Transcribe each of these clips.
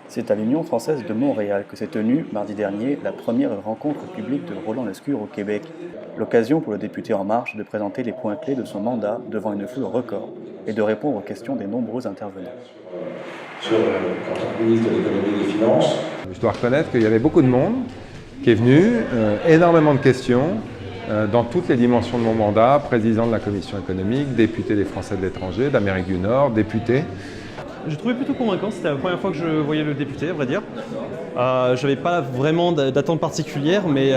C'est à l'Union française de Montréal que s'est tenue, mardi dernier, la première rencontre publique de Roland Lescure au Québec. L'occasion pour le député En Marche de présenter les points clés de son mandat devant une foule record et de répondre aux questions des nombreux intervenants. En tant que ministre de l'économie et des finances. Je dois reconnaître qu'il y avait beaucoup de monde qui est venu, énormément de questions dans toutes les dimensions de mon mandat, président de la commission économique, député des Français de l'étranger, d'Amérique du Nord, député. J'ai trouvé plutôt convaincant, c'était la première fois que je voyais le député, à vrai dire. Je n'avais pas vraiment d'attente particulière, mais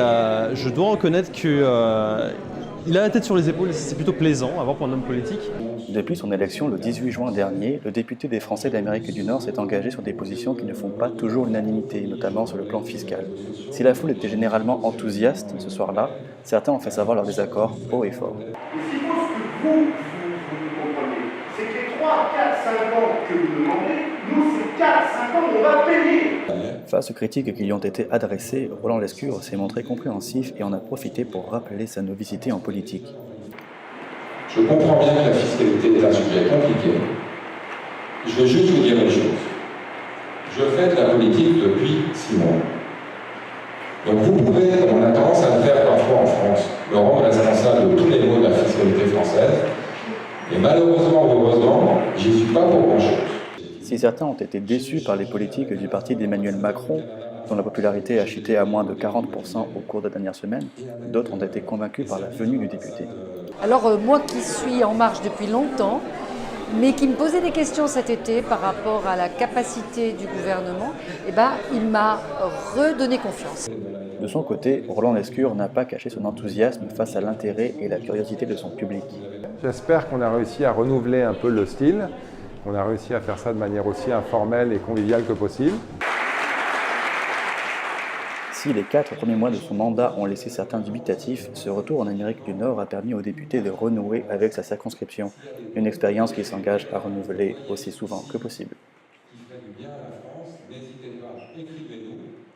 je dois reconnaître qu'il a la tête sur les épaules et c'est plutôt plaisant à voir pour un homme politique. Depuis son élection le 18 juin dernier, le député des Français d'Amérique du Nord s'est engagé sur des positions qui ne font pas toujours l'unanimité, notamment sur le plan fiscal. Si la foule était généralement enthousiaste ce soir-là, certains ont fait savoir leur désaccord haut et fort. Il faut que vous compreniez, c'est que les 3, 4, 5 ans que vous demandez, nous, c'est 4, 5 ans, on va payer. Face aux critiques qui lui ont été adressées, Roland Lescure s'est montré compréhensif et en a profité pour rappeler sa novicité en politique. Je comprends bien que la fiscalité est un sujet compliqué. Je veux juste vous dire une chose. Je fais de la politique depuis 6 mois. Donc vous pouvez, comme on a tendance à le faire parfois en France, me rendre responsable de tous les maux de la fiscalité française. Et malheureusement ou heureusement, j'y suis pas pour grand-chose. Si certains ont été déçus par les politiques du parti d'Emmanuel Macron, dont la popularité a chuté à moins de 40% au cours des dernières semaines, d'autres ont été convaincus par la venue du député. Alors moi qui suis En Marche depuis longtemps, mais qui me posait des questions cet été par rapport à la capacité du gouvernement, il m'a redonné confiance. De son côté, Roland Lescure n'a pas caché son enthousiasme face à l'intérêt et la curiosité de son public. J'espère qu'on a réussi à renouveler un peu le style, qu'on a réussi à faire ça de manière aussi informelle et conviviale que possible. Si les 4 premiers mois de son mandat ont laissé certains dubitatifs, ce retour en Amérique du Nord a permis au député de renouer avec sa circonscription, une expérience qu'il s'engage à renouveler aussi souvent que possible. Qui fait du bien à la France, n'hésitez pas, écrivez-nous.